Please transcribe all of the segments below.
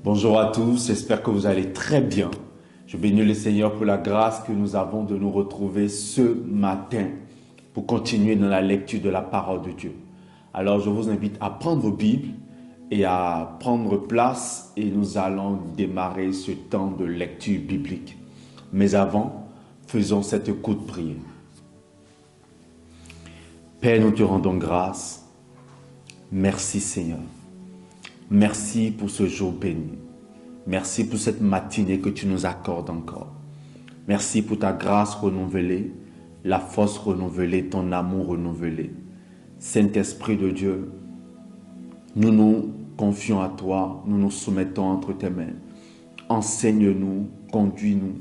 Bonjour à tous, j'espère que vous allez très bien. Je bénis le Seigneur pour la grâce que nous avons de nous retrouver ce matin pour continuer dans la lecture de la parole de Dieu. Alors je vous invite à prendre vos Bibles et à prendre place et nous allons démarrer ce temps de lecture biblique. Mais avant, faisons cette courte prière. Père, nous te rendons grâce. Merci Seigneur. Merci pour ce jour béni. Merci pour cette matinée que tu nous accordes encore. Merci pour ta grâce renouvelée, la force renouvelée, ton amour renouvelé. Saint-Esprit de Dieu, nous nous confions à toi, nous nous soumettons entre tes mains. Enseigne-nous, conduis-nous,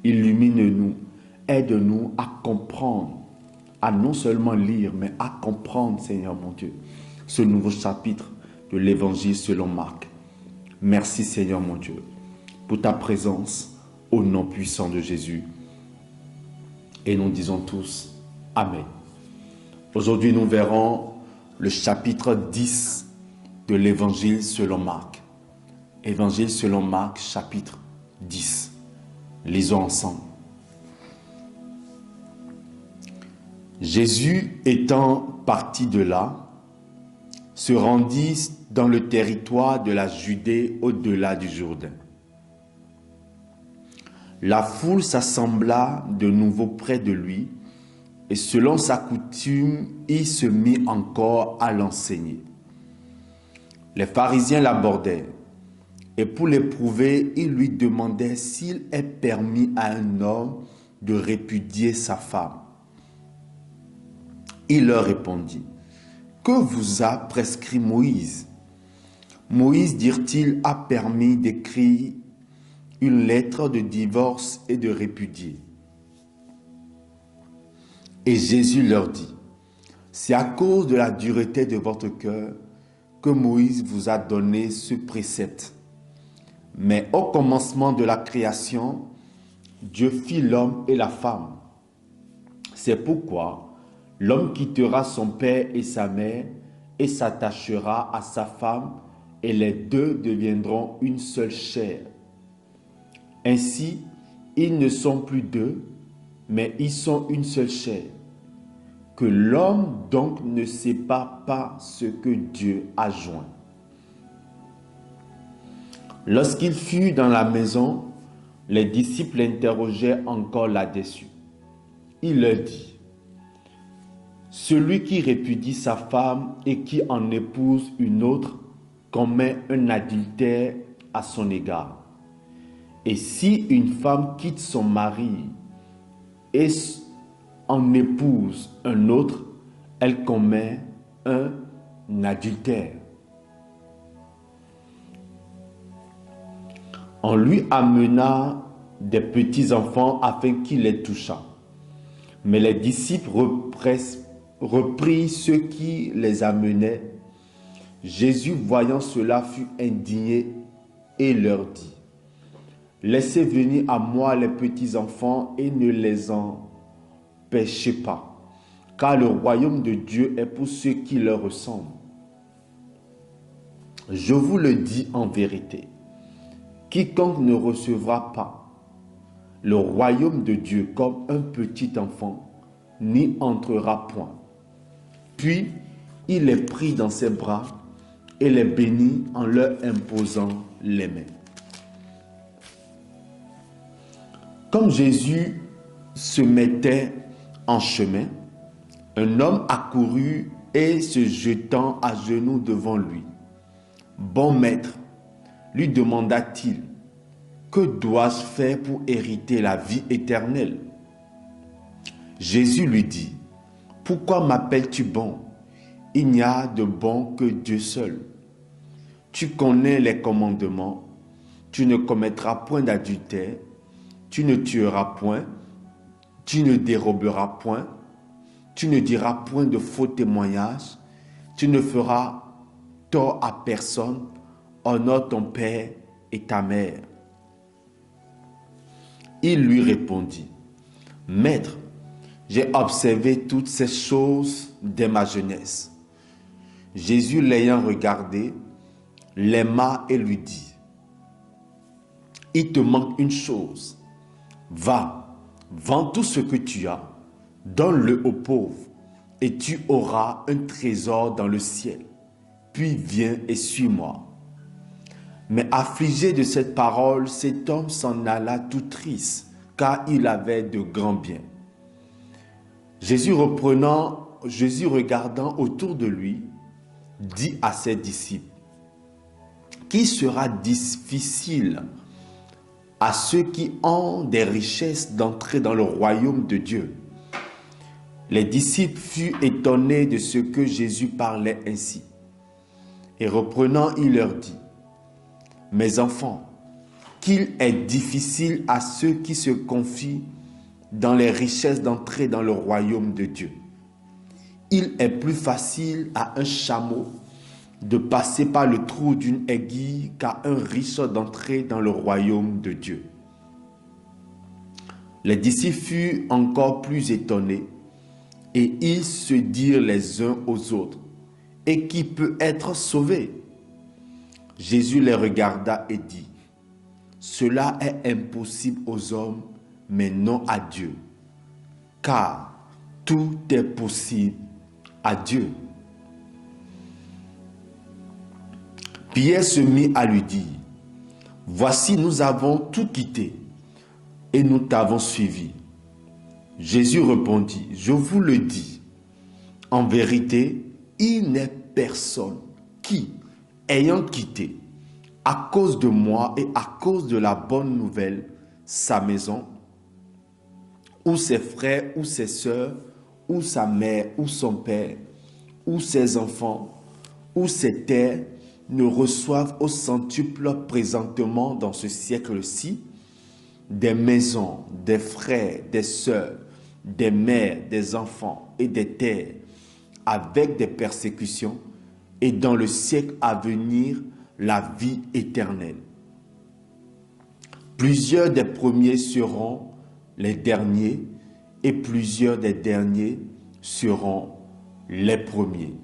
illumine-nous, aide-nous à comprendre, à non seulement lire, mais à comprendre, Seigneur mon Dieu, ce nouveau chapitre de l'Évangile selon Marc. Merci Seigneur mon Dieu pour ta présence au nom puissant de Jésus. Et nous disons tous Amen. Aujourd'hui nous verrons le chapitre 10 de l'Évangile selon Marc. Évangile selon Marc chapitre 10. Lisons ensemble. Jésus étant parti de là, se rendit dans le territoire de la Judée au-delà du Jourdain. La foule s'assembla de nouveau près de lui et selon sa coutume, il se mit encore à l'enseigner. Les pharisiens l'abordèrent et pour l'éprouver, ils lui demandaient s'il est permis à un homme de répudier sa femme. Il leur répondit: que vous a prescrit Moïse? Moïse, dirent-ils, a permis d'écrire une lettre de divorce et de répudier. Et Jésus leur dit: c'est à cause de la dureté de votre cœur que Moïse vous a donné ce précepte. Mais au commencement de la création, Dieu fit l'homme et la femme. C'est pourquoi l'homme quittera son père et sa mère et s'attachera à sa femme et les deux deviendront une seule chair. Ainsi, ils ne sont plus deux, mais ils sont une seule chair. Que l'homme donc ne sépare pas ce que Dieu a joint. Lorsqu'il fut dans la maison, les disciples l'interrogeaient encore là-dessus. Il leur dit: celui qui répudie sa femme et qui en épouse une autre commet un adultère à son égard. Et si une femme quitte son mari et en épouse un autre, elle commet un adultère. On lui amena des petits-enfants afin qu'il les touchât. Mais les disciples reprit ceux qui les amenaient. Jésus, voyant cela, fut indigné et leur dit: laissez venir à moi les petits-enfants et ne les empêchez pas, car le royaume de Dieu est pour ceux qui leur ressemblent. Je vous le dis en vérité, quiconque ne recevra pas le royaume de Dieu comme un petit enfant, n'y entrera point. Puis, il les prit dans ses bras et les bénit en leur imposant les mains. Comme Jésus se mettait en chemin, un homme accourut et se jetant à genoux devant lui. Bon maître, lui demanda-t-il, que dois-je faire pour hériter la vie éternelle? Jésus lui dit: pourquoi m'appelles-tu bon? Il n'y a de bon que Dieu seul. Tu connais les commandements. Tu ne commettras point d'adultère. Tu ne tueras point. Tu ne déroberas point. Tu ne diras point de faux témoignages. Tu ne feras tort à personne. Honore ton père et ta mère. Il lui répondit: Maître, j'ai observé toutes ces choses dès ma jeunesse. Jésus, l'ayant regardé, l'aima et lui dit: il te manque une chose. Va, vends tout ce que tu as, donne-le aux pauvres, et tu auras un trésor dans le ciel. Puis viens et suis-moi. Mais affligé de cette parole, cet homme s'en alla tout triste, car il avait de grands biens. Jésus regardant autour de lui, dit à ses disciples, qu'il sera difficile à ceux qui ont des richesses d'entrer dans le royaume de Dieu. Les disciples furent étonnés de ce que Jésus parlait ainsi. Et reprenant, il leur dit, mes enfants, qu'il est difficile à ceux qui se confient dans les richesses d'entrer dans le royaume de Dieu. Il est plus facile à un chameau de passer par le trou d'une aiguille qu'à un riche d'entrer dans le royaume de Dieu. Les disciples furent encore plus étonnés et ils se dirent les uns aux autres, « Et qui peut être sauvé ?» Jésus les regarda et dit, « Cela est impossible aux hommes, mais non à Dieu, car tout est possible à Dieu. » Pierre se mit à lui dire, « Voici, nous avons tout quitté et nous t'avons suivi. » Jésus répondit, « Je vous le dis, en vérité, il n'est personne qui, ayant quitté, à cause de moi et à cause de la bonne nouvelle, sa maison, ou ses frères, ou ses sœurs, ou sa mère, ou son père, ou ses enfants, ou ses terres, ne reçoivent au centuple présentement dans ce siècle-ci des maisons, des frères, des sœurs, des mères, des enfants et des terres, avec des persécutions, et dans le siècle à venir, la vie éternelle. Plusieurs des premiers seront les derniers, et plusieurs des derniers seront les premiers.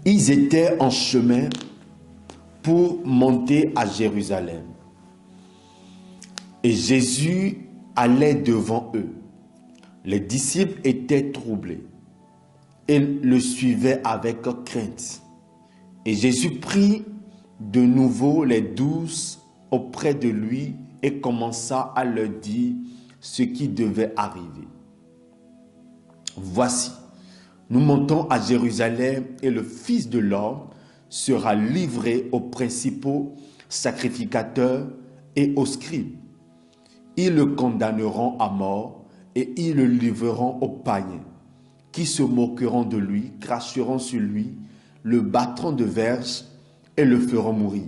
Ils étaient en chemin pour monter à Jérusalem. Et Jésus allait devant eux. Les disciples étaient troublés et le suivaient avec crainte. Et Jésus prit de nouveau les 12 auprès de lui et commença à leur dire ce qui devait arriver. Voici, nous montons à Jérusalem et le Fils de l'homme sera livré aux principaux sacrificateurs et aux scribes. Ils le condamneront à mort et ils le livreront aux païens, qui se moqueront de lui, cracheront sur lui, le battront de verges et le feront mourir.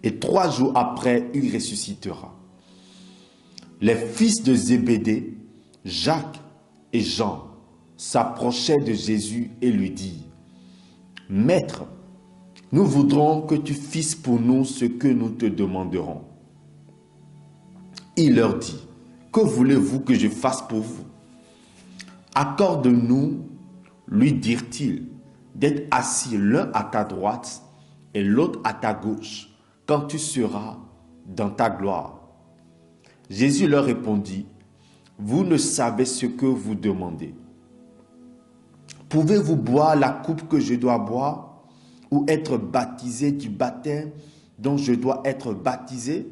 Et 3 jours après, il ressuscitera. Les fils de Zébédée, Jacques et Jean, s'approchaient de Jésus et lui dirent, « Maître, nous voudrons que tu fasses pour nous ce que nous te demanderons. » Il leur dit, « Que voulez-vous que je fasse pour vous? Accorde-nous, lui dirent-ils, d'être assis l'un à ta droite et l'autre à ta gauche, quand tu seras dans ta gloire. » Jésus leur répondit, « Vous ne savez ce que vous demandez. Pouvez-vous boire la coupe que je dois boire ou être baptisé du baptême dont je dois être baptisé? »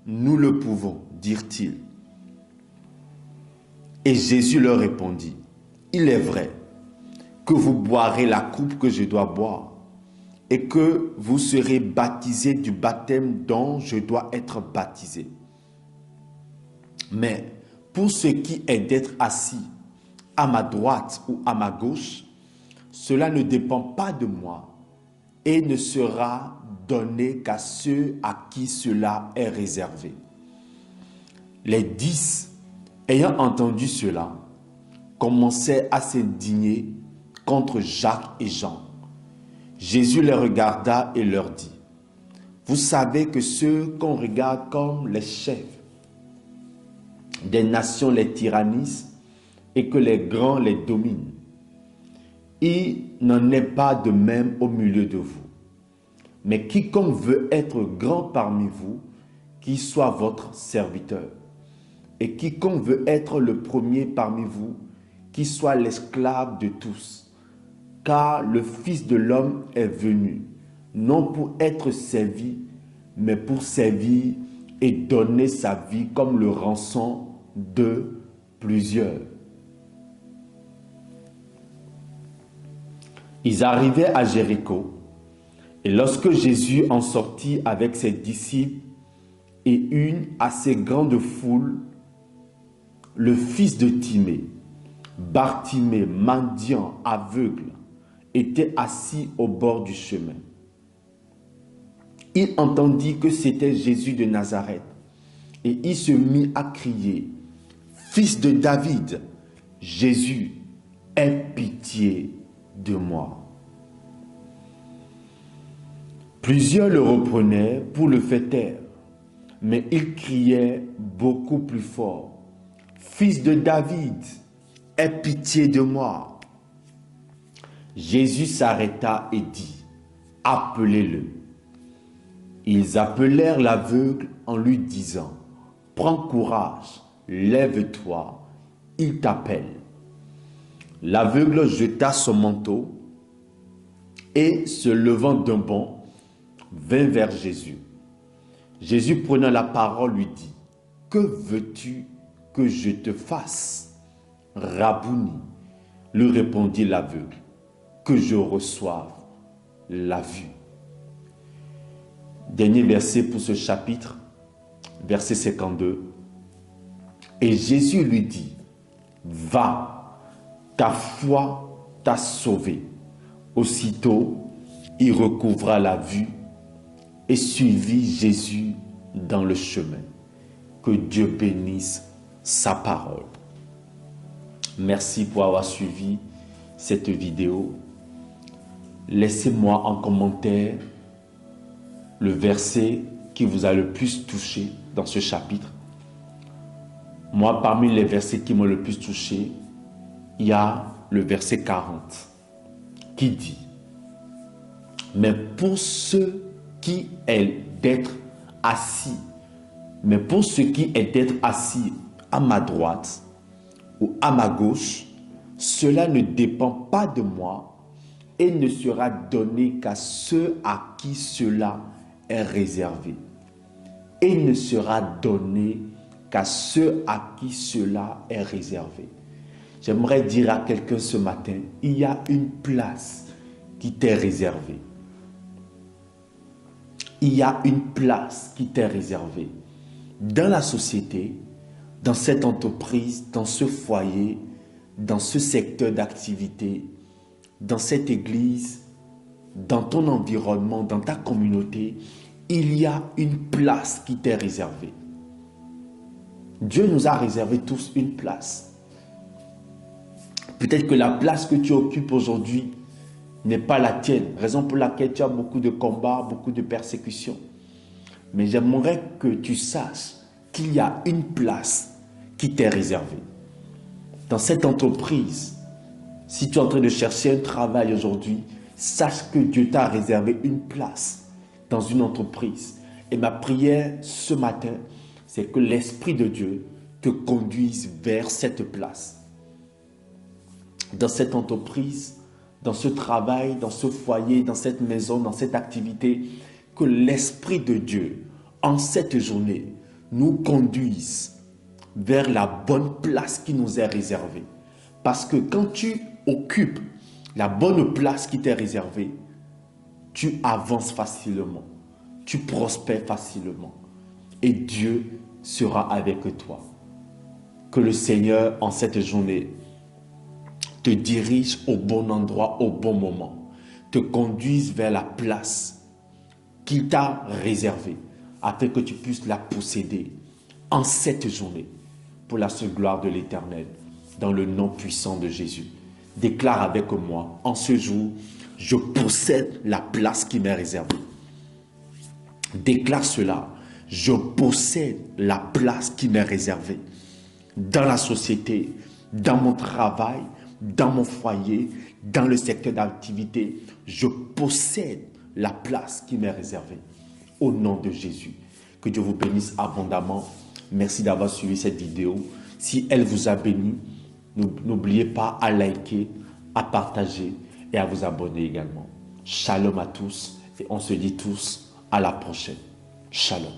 Nous le pouvons, dirent-ils. Et Jésus leur répondit, « Il est vrai que vous boirez la coupe que je dois boire et que vous serez baptisés du baptême dont je dois être baptisé. Mais pour ce qui est d'être assis à ma droite ou à ma gauche, cela ne dépend pas de moi et ne sera donné qu'à ceux à qui cela est réservé. » Les 10, ayant entendu cela, commençaient à s'indigner contre Jacques et Jean. Jésus les regarda et leur dit, « Vous savez que ceux qu'on regarde comme les chefs des nations les tyrannisent et que les grands les dominent. il n'en est pas de même au milieu de vous. Mais quiconque veut être grand parmi vous, qu'il soit votre serviteur. Et quiconque veut être le premier parmi vous, qu'il soit l'esclave de tous. Car le Fils de l'homme est venu, non pour être servi, mais pour servir et donner sa vie comme le rançon de plusieurs. Ils arrivaient à Jéricho, et lorsque Jésus en sortit avec ses disciples et une assez grande foule, le fils de Timée, Bartimée, mendiant, aveugle, était assis au bord du chemin. Il entendit que c'était Jésus de Nazareth, et il se mit à crier, « Fils de David, Jésus, aie pitié de moi. » Plusieurs le reprenaient pour le faire taire, mais il criait beaucoup plus fort, « Fils de David, aie pitié de moi. » Jésus s'arrêta et dit, « Appelez-le. » Ils appelèrent l'aveugle en lui disant, « Prends courage, lève-toi, il t'appelle. » L'aveugle jeta son manteau et, se levant d'un bond, vint vers Jésus. Jésus, prenant la parole, lui dit, « Que veux-tu que je te fasse, Rabouni ?» Lui répondit l'aveugle, « Que je reçoive la vue. » Dernier verset pour ce chapitre, verset 52. Et Jésus lui dit, « Va, ta foi t'a sauvé. » Aussitôt, il recouvra la vue et suivit Jésus dans le chemin. Que Dieu bénisse sa parole. Merci pour avoir suivi cette vidéo. Laissez-moi en commentaire le verset qui vous a le plus touché dans ce chapitre. Moi, parmi les versets qui m'ont le plus touché, il y a le verset 40 qui dit, « Mais pour ceux qui est d'être assis, à ma droite ou à ma gauche, cela ne dépend pas de moi et ne sera donné qu'à ceux à qui cela est réservé. » Et ne sera donné qu'à ceux à qui cela est réservé. J'aimerais dire à quelqu'un ce matin, il y a une place qui t'est réservée. Il y a une place qui t'est réservée. Dans la société, dans cette entreprise, dans ce foyer, dans ce secteur d'activité, dans cette église, dans ton environnement, dans ta communauté, il y a une place qui t'est réservée. Dieu nous a réservé tous une place. Peut-être que la place que tu occupes aujourd'hui n'est pas la tienne, raison pour laquelle tu as beaucoup de combats, beaucoup de persécutions. Mais j'aimerais que tu saches qu'il y a une place qui t'est réservée. Dans cette entreprise, si tu es en train de chercher un travail aujourd'hui, sache que Dieu t'a réservé une place dans une entreprise. Et ma prière ce matin, c'est que l'Esprit de Dieu te conduise vers cette place. Dans cette entreprise, dans ce travail, dans ce foyer, dans cette maison, dans cette activité, que l'Esprit de Dieu, en cette journée, nous conduise vers la bonne place qui nous est réservée. Parce que quand tu occupes la bonne place qui t'est réservée, tu avances facilement, tu prospères facilement et Dieu sera avec toi. Que le Seigneur, en cette journée, te dirige au bon endroit, au bon moment, te conduise vers la place qu'il t'a réservée, afin que tu puisses la posséder en cette journée, pour la seule gloire de l'Éternel, dans le nom puissant de Jésus. Déclare avec moi, en ce jour, je possède la place qui m'est réservée. Déclare cela, je possède la place qui m'est réservée, dans la société, dans mon travail, dans mon foyer, dans le secteur d'activité, je possède la place qui m'est réservée. Au nom de Jésus, que Dieu vous bénisse abondamment. Merci d'avoir suivi cette vidéo. Si elle vous a béni, n'oubliez pas à liker, à partager et à vous abonner également. Shalom à tous et on se dit tous à la prochaine. Shalom.